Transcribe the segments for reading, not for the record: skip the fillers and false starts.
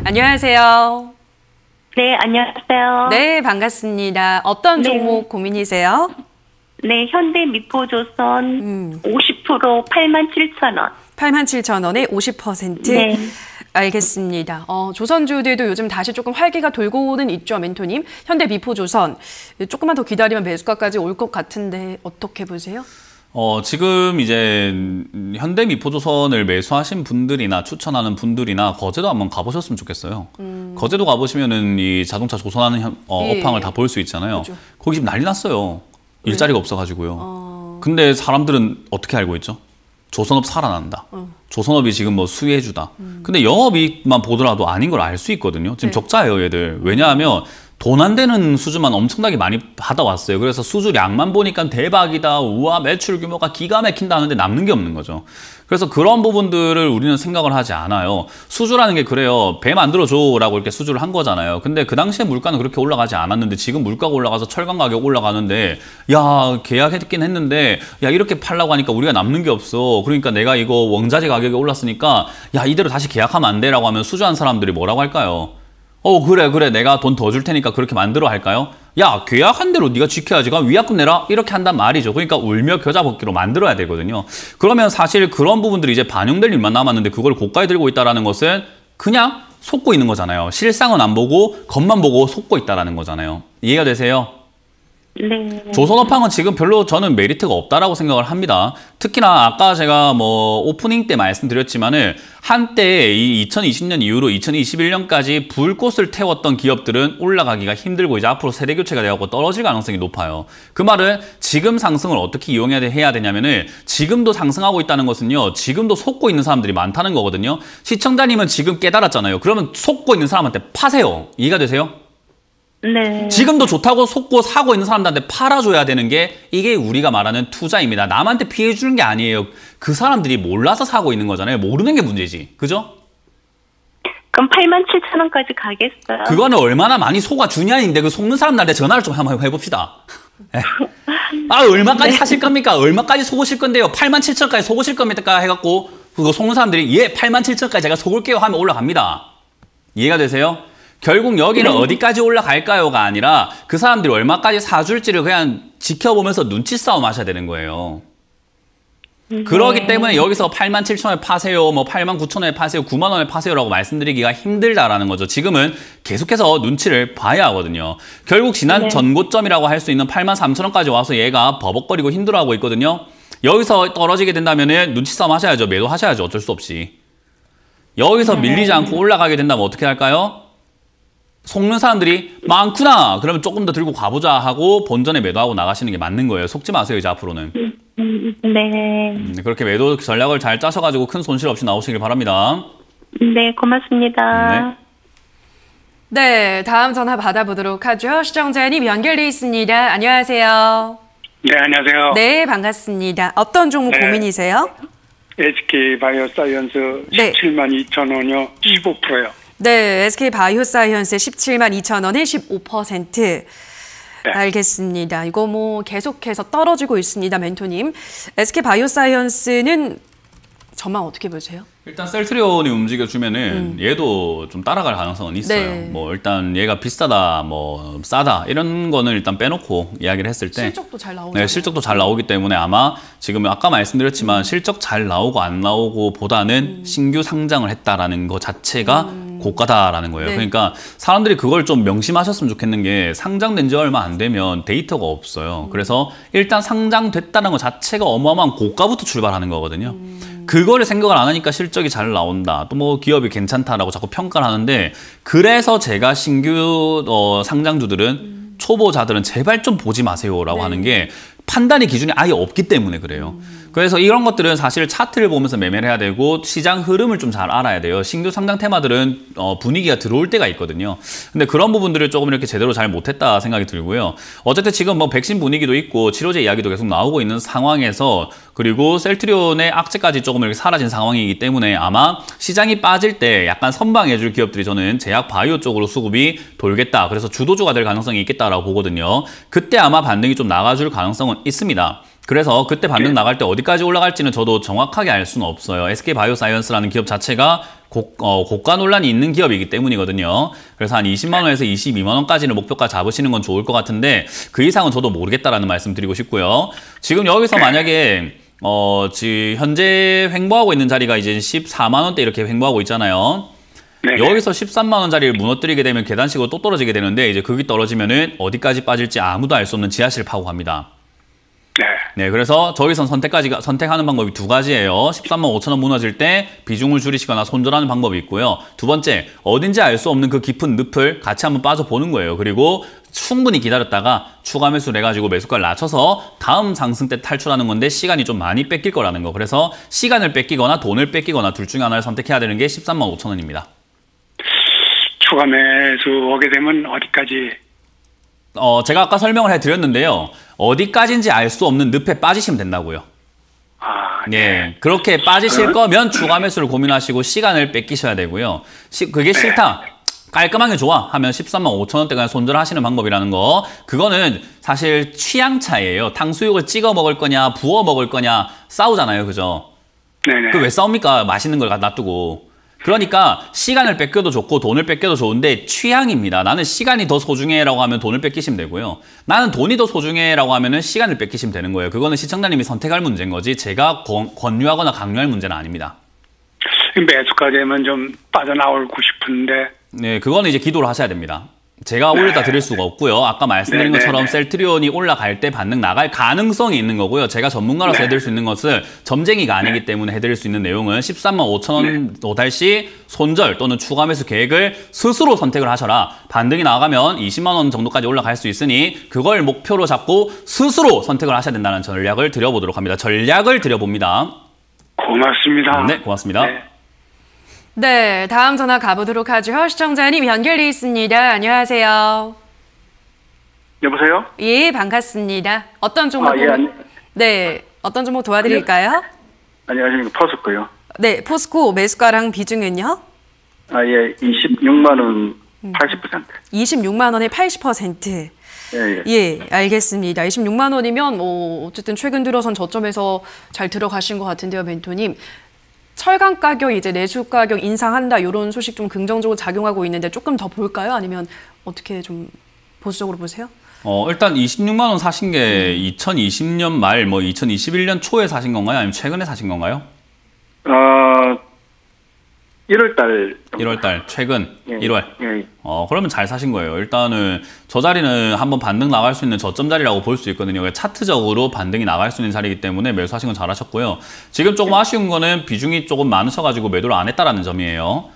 안녕하세요. 네, 안녕하세요. 네, 반갑습니다. 어떤 종목 고민이세요? 네, 현대 미포조선 50% 87,000원. 87,000원에 50%? 네. 알겠습니다. 조선주들도 요즘 다시 조금 활기가 돌고는 있죠, 멘토님. 현대 미포조선 조금만 더 기다리면 매수가까지 올 것 같은데 어떻게 보세요? 지금 이제 현대미포조선을 매수하신 분들이나 추천하는 분들이나 거제도 한번 가보셨으면 좋겠어요. 거제도 가보시면은 이 자동차 조선하는 업황을 다 볼 수 있잖아요. 그렇죠. 거기 지금 난리 났어요. 일자리가 없어가지고요. 근데 사람들은 어떻게 알고 있죠? 조선업 살아난다. 조선업이 지금 뭐 수혜주다. 근데 영업이익만 보더라도 아닌 걸 알 수 있거든요. 지금 적자예요, 얘들. 왜냐하면 돈 안 되는 수주만 엄청나게 많이 받아왔어요. 그래서 수주량만 보니까 대박이다. 우와, 매출 규모가 기가 막힌다 하는데 남는 게 없는 거죠. 그래서 그런 부분들을 우리는 생각을 하지 않아요. 수주라는 게 그래요. 배 만들어줘라고 이렇게 수주를 한 거잖아요. 근데 그 당시에 물가는 그렇게 올라가지 않았는데 지금 물가가 올라가서 철강 가격 올라가는데 야, 계약했긴 했는데 야, 이렇게 팔라고 하니까 우리가 남는 게 없어. 그러니까 내가 이거 원자재 가격이 올랐으니까 야, 이대로 다시 계약하면 안 돼라고 하면 수주한 사람들이 뭐라고 할까요? 그래 내가 돈 더 줄 테니까 그렇게 만들어 할까요? 야, 계약한 대로 네가 지켜야지. 그럼 위약금 내라 이렇게 한단 말이죠. 그러니까 울며 겨자 먹기로 만들어야 되거든요. 그러면 사실 그런 부분들이 이제 반영될 일만 남았는데 그걸 고가에 들고 있다는 것은 그냥 속고 있는 거잖아요. 실상은 안 보고 겉만 보고 속고 있다는 거잖아요. 이해가 되세요? 네. 조선업황은 지금 별로 저는 메리트가 없다라고 생각을 합니다. 특히나 아까 제가 뭐 오프닝 때 말씀드렸지만은 한때 이 2020년 이후로 2021년까지 불꽃을 태웠던 기업들은 올라가기가 힘들고 이제 앞으로 세대 교체가 되고 떨어질 가능성이 높아요. 그 말은 지금 상승을 어떻게 이용해야 되냐면은 지금도 상승하고 있다는 것은요. 지금도 속고 있는 사람들이 많다는 거거든요. 시청자님은 지금 깨달았잖아요. 그러면 속고 있는 사람한테 파세요. 이해가 되세요? 네. 지금도 좋다고 속고 사고 있는 사람들한테 팔아줘야 되는 게 이게 우리가 말하는 투자입니다. 남한테 피해 주는 게 아니에요. 그 사람들이 몰라서 사고 있는 거잖아요. 모르는 게 문제지. 그죠? 그럼 87,000원까지 가겠어요? 그거는 얼마나 많이 속아주냐인데 그 속는 사람들한테 전화를 좀 한번 해봅시다. 얼마까지 사실 겁니까? 얼마까지 속으실 건데요? 87,000원까지 속으실 겁니까? 해갖고 그거 속는 사람들이 87,000원까지 제가 속을게요 하면 올라갑니다. 이해가 되세요? 결국 여기는 어디까지 올라갈까요가 아니라 그 사람들이 얼마까지 사줄지를 그냥 지켜보면서 눈치 싸움 하셔야 되는 거예요. 그러기 때문에 여기서 87,000원에 파세요, 뭐 89,000원에 파세요, 90,000원에 파세요라고 말씀드리기가 힘들다라는 거죠. 지금은 계속해서 눈치를 봐야 하거든요. 결국 지난 전고점이라고 할 수 있는 83,000원까지 와서 얘가 버벅거리고 힘들어하고 있거든요. 여기서 떨어지게 된다면 눈치 싸움 하셔야죠. 매도하셔야죠. 어쩔 수 없이. 여기서 밀리지 않고 올라가게 된다면 어떻게 할까요? 속는 사람들이 많구나. 그러면 조금 더 들고 가보자 하고 본전에 매도하고 나가시는 게 맞는 거예요. 속지 마세요, 이제 앞으로는. 네. 그렇게 매도 전략을 잘 짜셔가지고 큰 손실 없이 나오시길 바랍니다. 네, 고맙습니다. 네, 다음 전화 받아보도록 하죠. 시청자님 연결돼 있습니다. 안녕하세요. 네, 안녕하세요. 네, 반갑습니다. 어떤 종목 고민이세요? SK바이오사이언스 172,000원이요. 15%요. 네, SK바이오사이언스 172,000원에 15%. 네. 알겠습니다. 이거 뭐 계속해서 떨어지고 있습니다, 멘토님. SK바이오사이언스는 전망 어떻게 보세요? 일단 셀트리온이 움직여주면은 얘도 좀 따라갈 가능성은 있어요. 네. 뭐 일단 얘가 비싸다, 뭐 싸다 이런 거는 일단 빼놓고 이야기를 했을 때 실적도 잘 나오죠. 네, 실적도 잘 나오기 때문에 아마 지금 아까 말씀드렸지만 실적 잘 나오고 안 나오고 보다는 신규 상장을 했다라는 거 자체가 고가다라는 거예요. 네. 그러니까 사람들이 그걸 좀 명심하셨으면 좋겠는 게 상장된 지 얼마 안 되면 데이터가 없어요. 그래서 일단 상장됐다는 것 자체가 어마어마한 고가부터 출발하는 거거든요. 그거를 생각을 안 하니까 실적이 잘 나온다. 또 뭐 기업이 괜찮다라고 자꾸 평가를 하는데 그래서 제가 신규 상장주들은 초보자들은 제발 좀 보지 마세요라고 하는 게 판단의 기준이 아예 없기 때문에 그래요. 그래서 이런 것들은 사실 차트를 보면서 매매를 해야 되고 시장 흐름을 좀 잘 알아야 돼요. 신규 상장 테마들은 분위기가 들어올 때가 있거든요. 근데 그런 부분들을 조금 이렇게 제대로 잘 못했다 생각이 들고요. 어쨌든 지금 뭐 백신 분위기도 있고 치료제 이야기도 계속 나오고 있는 상황에서 그리고 셀트리온의 악재까지 조금 이렇게 사라진 상황이기 때문에 아마 시장이 빠질 때 약간 선방해줄 기업들이 저는 제약 바이오 쪽으로 수급이 돌겠다. 그래서 주도주가 될 가능성이 있겠다라고 보거든요. 그때 아마 반등이 좀 나가줄 가능성은 있습니다. 그래서 그때 반등 나갈 때 어디까지 올라갈지는 저도 정확하게 알 수는 없어요. SK바이오사이언스라는 기업 자체가 고가 논란이 있는 기업이기 때문이거든요. 그래서 한 20만 원에서 22만 원까지는 목표가 잡으시는 건 좋을 것 같은데 그 이상은 저도 모르겠다라는 말씀 드리고 싶고요. 지금 여기서 만약에 지금 현재 횡보하고 있는 자리가 이제 14만 원대 이렇게 횡보하고 있잖아요. 네. 여기서 13만 원짜리를 무너뜨리게 되면 계단식으로 또 떨어지게 되는데 이제 거기 떨어지면은 어디까지 빠질지 아무도 알 수 없는 지하실 파고 갑니다. 네, 그래서 저기선 선택하는 방법이 두 가지예요. 13만 5천 원 무너질 때 비중을 줄이시거나 손절하는 방법이 있고요. 두 번째, 어딘지 알 수 없는 그 깊은 늪을 같이 한번 빠져보는 거예요. 그리고 충분히 기다렸다가 추가 매수를 해가지고 매수가를 낮춰서 다음 상승 때 탈출하는 건데 시간이 좀 많이 뺏길 거라는 거. 그래서 시간을 뺏기거나 돈을 뺏기거나 둘 중에 하나를 선택해야 되는 게 13만 5천 원입니다. 추가 매수 오게 되면 어디까지? 제가 아까 설명을 해드렸는데요. 어디까지인지 알 수 없는 늪에 빠지시면 된다고요. 아, 네. 그렇게 빠지실 거면 추가 매수를 고민하시고 시간을 뺏기셔야 되고요. 그게 싫다. 깔끔하게 좋아 하면 13만 5천 원대 그냥 손절하시는 방법이라는 거. 그거는 사실 취향 차이예요. 탕수육을 찍어 먹을 거냐 부어 먹을 거냐 싸우잖아요. 그죠? 네네. 그 왜 싸웁니까? 맛있는 걸 놔두고. 그러니까 시간을 뺏겨도 좋고 돈을 뺏겨도 좋은데 취향입니다. 나는 시간이 더 소중해라고 하면 돈을 뺏기시면 되고요. 나는 돈이 더 소중해라고 하면은 시간을 뺏기시면 되는 거예요. 그거는 시청자님이 선택할 문제인 거지 제가 권유하거나 강요할 문제는 아닙니다. 매수가 되면 좀 빠져나오고 싶은데. 네, 그거는 이제 기도를 하셔야 됩니다. 제가 올려다 드릴 수가 없고요. 아까 말씀드린 것처럼 셀트리온이 올라갈 때 반등 나갈 가능성이 있는 거고요. 제가 전문가로서 해드릴 수 있는 것을 점쟁이가 아니기 때문에 해드릴 수 있는 내용은 13만 5천 원 도달시 손절 또는 추가 매수 계획을 스스로 선택을 하셔라. 반등이 나가면 20만 원 정도까지 올라갈 수 있으니 그걸 목표로 잡고 스스로 선택을 하셔야 된다는 전략을 드려보도록 합니다. 전략을 드려봅니다. 고맙습니다. 네, 고맙습니다. 네. 네, 다음 전화 가보도록 하죠. 시청자님 연결돼 있습니다. 안녕하세요. 여보세요? 예, 반갑습니다. 어떤 종목? 네, 어떤 종목 도와드릴까요? 안녕하십니까. 포스코요. 네, 포스코 매수가랑 비중은요? 예, 26만 원 80%. 26만 원에 80%. 예, 알겠습니다. 26만 원이면 어쨌든 최근 들어선 저점에서 잘 들어가신 것 같은데요, 멘토님. 철강 가격 이제 내수 가격 인상한다 이런 소식 좀 긍정적으로 작용하고 있는데 조금 더 볼까요? 아니면 어떻게 좀 보수적으로 보세요? 일단 26만 원 사신 게 2020년 말, 2021년 초에 사신 건가요? 아니면 최근에 사신 건가요? 1월 달. 1월 달, 최근, 예. 1월. 예. 그러면 잘 사신 거예요. 일단은 저 자리는 한번 반등 나갈 수 있는 저점 자리라고 볼 수 있거든요. 차트적으로 반등이 나갈 수 있는 자리이기 때문에 매수하신 건 잘하셨고요. 지금 조금 아쉬운 거는 비중이 조금 많으셔가지고 매도를 안 했다라는 점이에요.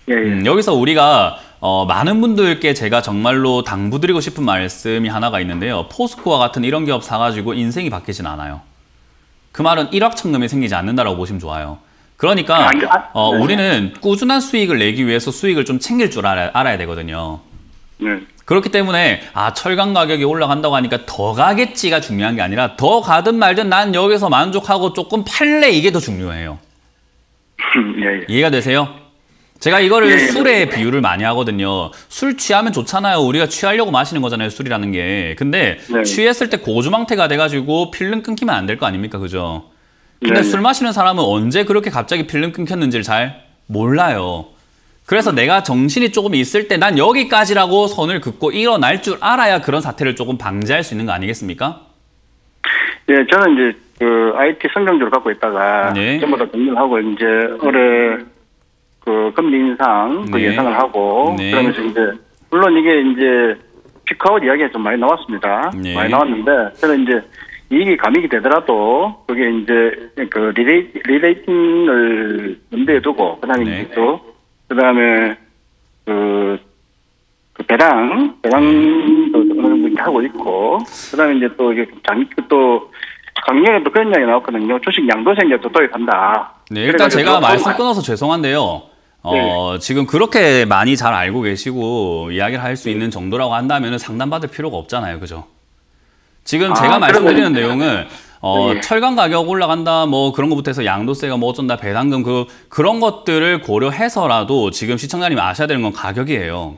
예. 여기서 우리가 많은 분들께 제가 정말로 당부드리고 싶은 말씀이 하나가 있는데요. 포스코와 같은 이런 기업 사가지고 인생이 바뀌진 않아요. 그 말은 일확천금이 생기지 않는다라고 보시면 좋아요. 그러니까 우리는 꾸준한 수익을 내기 위해서 수익을 좀 챙길 줄 알아야 되거든요. 네. 그렇기 때문에 철강 가격이 올라간다고 하니까 더 가겠지가 중요한 게 아니라 더 가든 말든 난 여기서 만족하고 조금 팔래 이게 더 중요해요. 예. 이해가 되세요? 제가 이거를 술에 비유를 많이 하거든요. 술 취하면 좋잖아요. 우리가 취하려고 마시는 거잖아요, 술이라는 게. 근데 취했을 때 고주망태가 돼가지고 필름 끊기면 안 될 거 아닙니까? 그죠? 근데 술 마시는 사람은 언제 그렇게 갑자기 필름 끊겼는지를 잘 몰라요. 그래서 내가 정신이 조금 있을 때 난 여기까지라고 선을 긋고 일어날 줄 알아야 그런 사태를 조금 방지할 수 있는 거 아니겠습니까? 예, 저는 이제 그 IT 성장주를 갖고 있다가 전부 다 정리하고 이제 올해 그 금리 인상 그 예상을 하고 그러면서 이제 물론 이게 이제 피크아웃 이야기가 좀 많이 나왔습니다. 많이 나왔는데 저는 이제 이익이 감익이 되더라도 그게 이제 그 리레이팅을 염두에 두고 그다음에 또 그다음에 그 배당도 어느 정도 하고 있고 그다음에 이제 또 이게 또 작년에 또 그런 이야기 나왔거든요. 주식 양도세에 또 도입한다. 네, 일단 제가 말씀 끊어서 죄송한데요. 지금 그렇게 많이 잘 알고 계시고 이야기를 할 수 있는 정도라고 한다면 상담받을 필요가 없잖아요. 그죠? 지금 제가 말씀드리는 내용은 철강 가격 올라간다 뭐 그런 것부터 해서 양도세가 뭐 어쩐다 배당금 그런 것들을 고려해서라도 지금 시청자님이 아셔야 되는 건 가격이에요.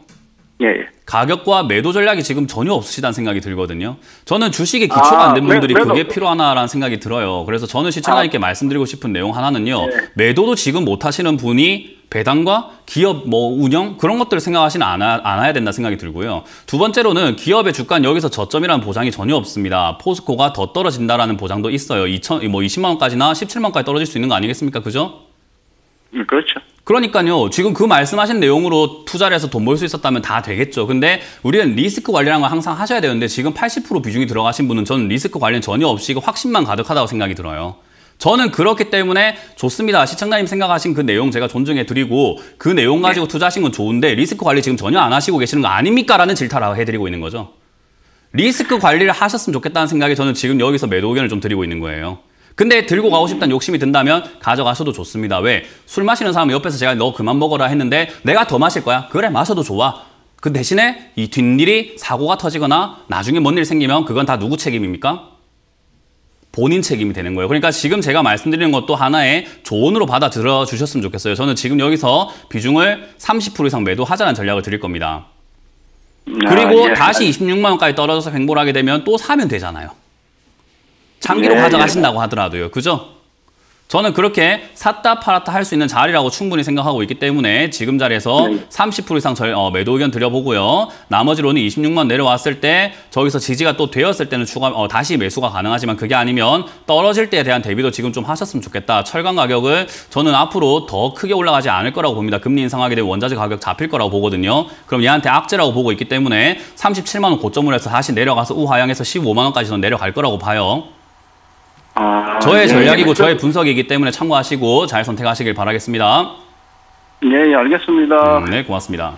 예, 예. 가격과 매도 전략이 지금 전혀 없으시다는 생각이 들거든요. 저는 주식에 기초가 안 된 분들이 그게 필요하나라는 생각이 들어요. 그래서 저는 시청자님께 말씀드리고 싶은 내용 하나는요. 매도도 지금 못 하시는 분이 배당과 기업 운영 그런 것들을 생각하시는 않아야 된다 생각이 들고요. 두 번째로는 기업의 주가는 여기서 저점이라는 보장이 전혀 없습니다. 포스코가 더 떨어진다라는 보장도 있어요. 20만 원까지나 17만 원까지 떨어질 수 있는 거 아니겠습니까? 그죠? 그렇죠. 그러니까요. 지금 그 말씀하신 내용으로 투자를 해서 돈 벌 수 있었다면 다 되겠죠. 근데 우리는 리스크 관리라는 걸 항상 하셔야 되는데 지금 80% 비중이 들어가신 분은 저는 리스크 관리는 전혀 없이 확신만 가득하다고 생각이 들어요. 저는 그렇기 때문에 좋습니다. 시청자님 생각하신 그 내용 제가 존중해 드리고 그 내용 가지고 투자하신 건 좋은데 리스크 관리 지금 전혀 안 하시고 계시는 거 아닙니까? 라는 질타를 해드리고 있는 거죠. 리스크 관리를 하셨으면 좋겠다는 생각에 저는 지금 여기서 매도 의견을 좀 드리고 있는 거예요. 근데 들고 가고 싶다는 욕심이 든다면 가져가셔도 좋습니다. 왜? 술 마시는 사람은 옆에서 제가 너 그만 먹어라 했는데 내가 더 마실 거야. 그래 마셔도 좋아. 그 대신에 이 뒷일이 사고가 터지거나 나중에 뭔 일 생기면 그건 다 누구 책임입니까? 본인 책임이 되는 거예요. 그러니까 지금 제가 말씀드리는 것도 하나의 조언으로 받아들여 주셨으면 좋겠어요. 저는 지금 여기서 비중을 30% 이상 매도하자는 전략을 드릴 겁니다. 그리고 다시 26만 원까지 떨어져서 횡보를 하게 되면 또 사면 되잖아요. 장기로 가져가신다고 하더라도요. 그죠? 저는 그렇게 샀다 팔았다 할 수 있는 자리라고 충분히 생각하고 있기 때문에 지금 자리에서 30% 이상 매도 의견 드려보고요. 나머지로는 26만 원 내려왔을 때 저기서 지지가 또 되었을 때는 다시 매수가 가능하지만 그게 아니면 떨어질 때에 대한 대비도 지금 좀 하셨으면 좋겠다. 철강 가격을 저는 앞으로 더 크게 올라가지 않을 거라고 봅니다. 금리 인상하게 되면 원자재 가격 잡힐 거라고 보거든요. 그럼 얘한테 악재라고 보고 있기 때문에 37만 원 고점을 해서 다시 내려가서 우하향해서 15만 원까지는 내려갈 거라고 봐요. 저의 전략이고 저의 분석이기 때문에 참고하시고 잘 선택하시길 바라겠습니다. 네, 알겠습니다. 네, 고맙습니다.